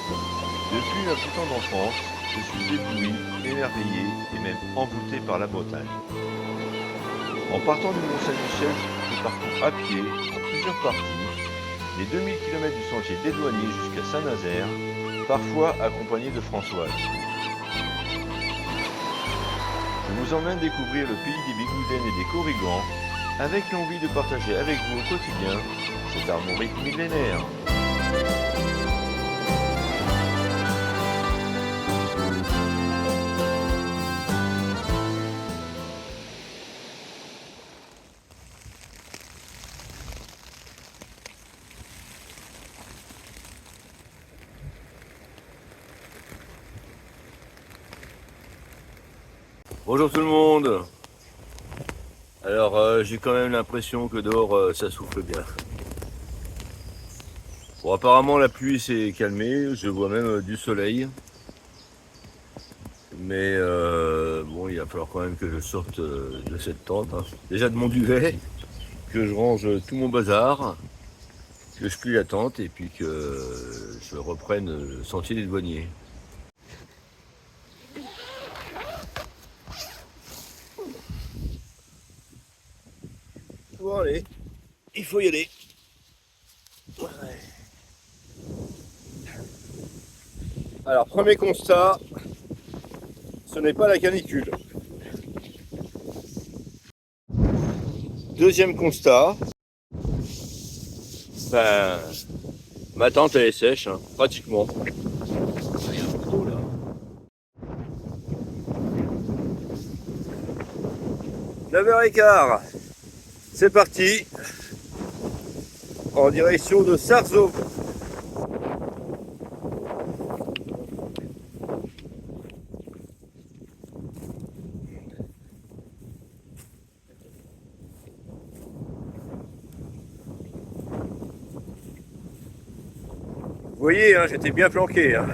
Depuis un petit temps d'enfance, je suis ébloui, émerveillé et même envoûté par la Bretagne. En partant du Mont-Saint-Michel, je parcours à pied, en plusieurs parties, les 2000 km du sentier des Douaniers jusqu'à Saint-Nazaire, parfois accompagné de Françoise. Je vous emmène découvrir le pays des Bigoudènes et des Corrigans, avec l'envie de partager avec vous au quotidien cette armorique millénaire. Bonjour tout le monde. Alors j'ai quand même l'impression que dehors ça souffle bien. Bon, apparemment la pluie s'est calmée, je vois même du soleil. Mais bon, il va falloir quand même que je sorte de cette tente. Hein. Déjà de mon duvet, que je range tout mon bazar, que je plie la tente et puis que je reprenne le sentier des Douaniers. Bon allez, il faut y aller. Ouais. Alors premier constat, ce n'est pas la canicule. Deuxième constat, ma tente elle est sèche, hein, pratiquement. Il y a un peu d'eau là. 9h15, c'est parti, en direction de Sarzeau. Vous voyez, hein, j'étais bien planqué. Hein.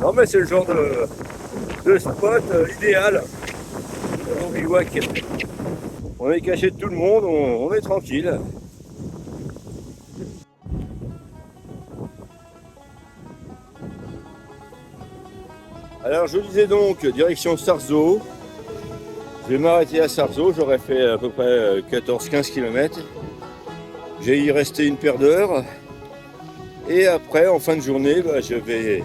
Non mais c'est le genre de spot idéal au bivouac. On est caché de tout le monde, on est tranquille. Alors je disais donc direction Sarzeau. Je vais m'arrêter à Sarzeau, j'aurais fait à peu près 14-15 km. J'ai y resté une paire d'heures. Et après, en fin de journée, je vais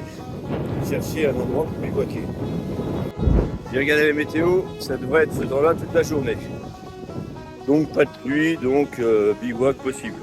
chercher un endroit pour bivouaquer. J'ai regardé la météo, ça devrait être ce temps-là toute la journée. Donc pas de pluie, donc bivouac possible.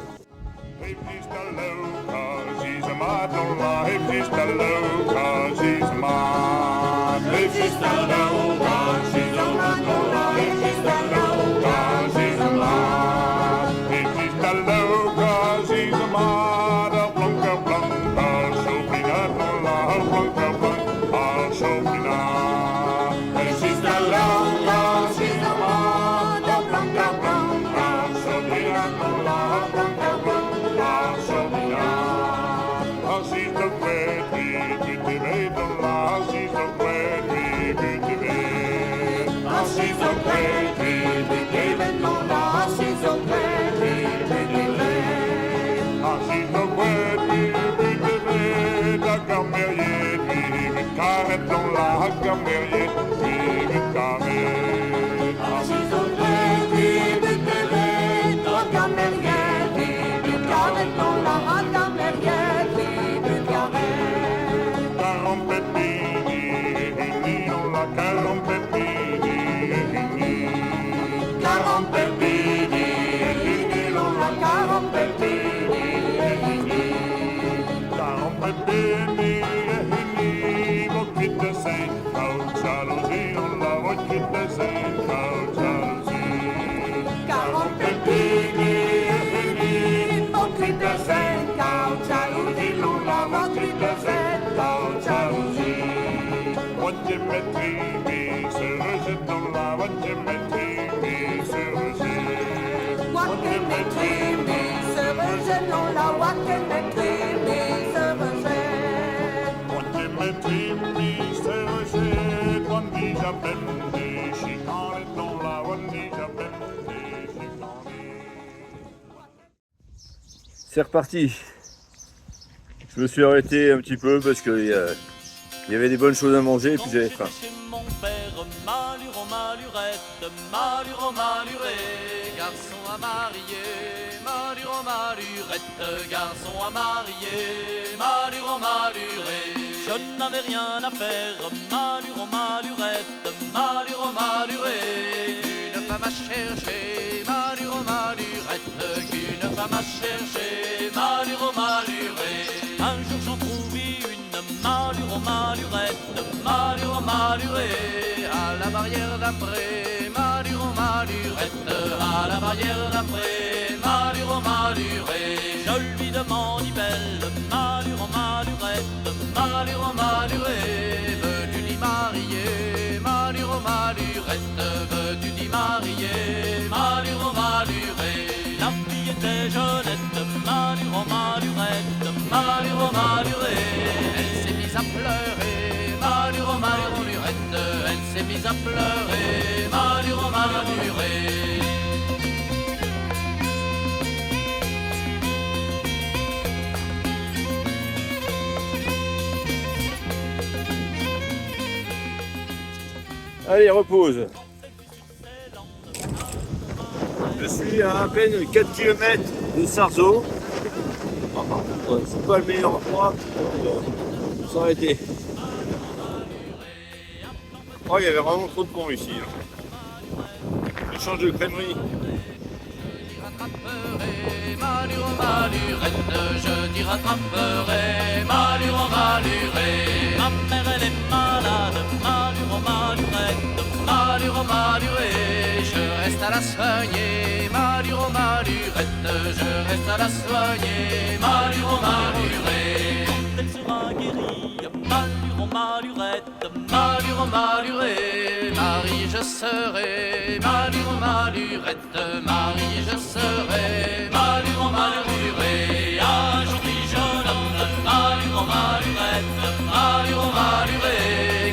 C'est reparti. Je me suis arrêté un petit peu parce qu'il y avait des bonnes choses à manger et puis j'avais faim. Chez mon père, malure, malurette, malure, maluré, garçon à marier, malure, malurette, garçon à marier, malure, maluré. Je n'avais rien à faire, malure, malurette, malure, maluré. Une femme à chercher, malure, malurette, qu'une femme à chercher, malure, maluré. Un jour j'en trouvai une malure, malurette, malure, maluré. À la barrière d'après, malure, malurette, à la barrière d'après, malure, maluré. Je lui demande, belle, malure, malurette, malure, maluré. Veux-tu t'y marier, malure, malurette, veux-tu t'y marier, malure, maluré. La fille était jeunette, malure, malurette, malure, maluré. Elle s'est mise à pleurer, malure, malurette, elle s'est mise à pleurer, malure, maluré. Allez, repose. Je suis à peine 4 km de Sarzeau. C'est pas le meilleur endroit pour s'arrêter. Oh, il y avait vraiment trop de cons ici. Je change de crèmerie. Malure, malurette, je t'y rattraperai, malure, maluré. Ma mère elle est malade, malure, malurette, malure, maluré. Je reste à la soigner, malure, malurette, je reste à la soigner, malure, maluré. Quand elle sera guérie, malure, malurette, malure, maluré. Marie je serai, malure, malurette, Marie je serai, malure, maluré. Un gentil jeune homme, malure, malurette, malure, maluré.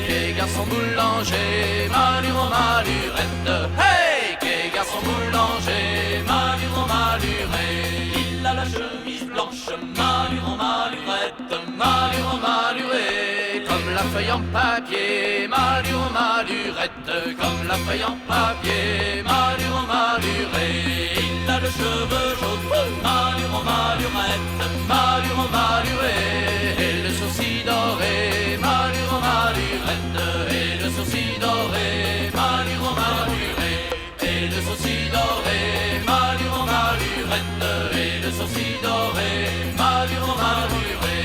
Qu'est garçon boulanger, malure, malurette, hey! Qu'est garçon boulanger, malure, maluré. Il a la chemise blanche, malure, malurette, malure, maluré. Comme la feuille en papier, malure, malurette, comme la feuille en papier, malure, maluré. Il a le cheveu jaune, malure, malurette, malure, maluré. Et le sourcil doré, malure, malurette, et le sourcil doré, malure, maluré. Et le sourcil doré, malure, malurette, et le sourcil doré, malure, maluré.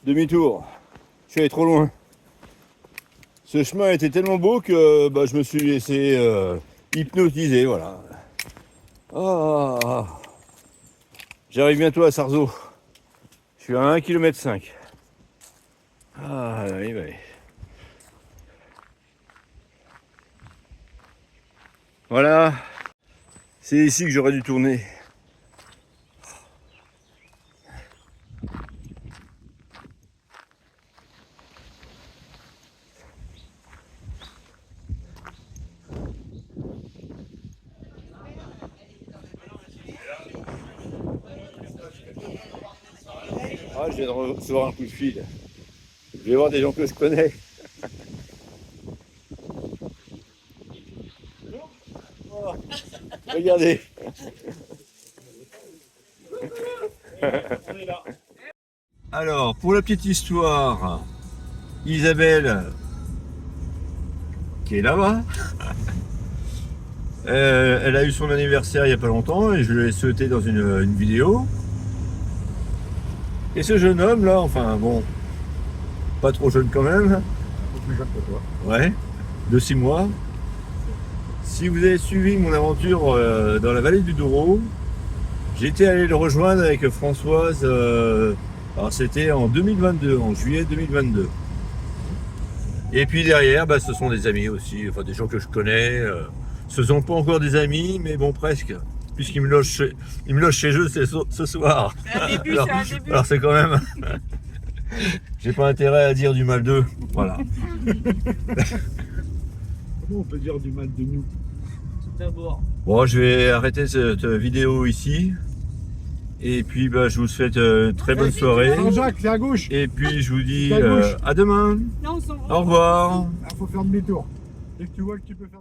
Demi-tour. Je suis allé trop loin. Ce chemin était tellement beau que je me suis laissé hypnotiser, voilà. Ah, j'arrive bientôt à Sarzeau. Je suis à 1,5 km. Ah oui, oui. Voilà. C'est ici que j'aurais dû tourner. Ah, je viens de recevoir un coup de fil. Je vais voir des gens que je connais. Oh, regardez. Alors, pour la petite histoire, Isabelle, qui est là-bas, elle a eu son anniversaire il n'y a pas longtemps et je l'ai souhaité dans une vidéo. Et ce jeune homme là, enfin bon, pas trop jeune quand même, Plus jeune que toi. ouais, de 6 mois. Si vous avez suivi mon aventure dans la vallée du Douro, j'étais allé le rejoindre avec Françoise, alors c'était en 2022, en juillet 2022. Et puis derrière, ce sont des amis aussi, enfin des gens que je connais. Ce sont pas encore des amis, mais bon presque. Puisqu'ils me logent chez eux ce soir. C'est un début, alors, c'est un début. alors c'est quand même... J'ai pas intérêt à dire du mal d'eux. Voilà. Comment on peut dire du mal de nous? Bon, je vais arrêter cette vidéo ici. Et puis, bah, je vous souhaite une très bonne soirée. Jean-Jacques, c'est à gauche. Et puis, je vous dis C'est à gauche. à demain. Non, Au revoir. Il faut faire demi-tour. Dès que tu vois que tu peux faire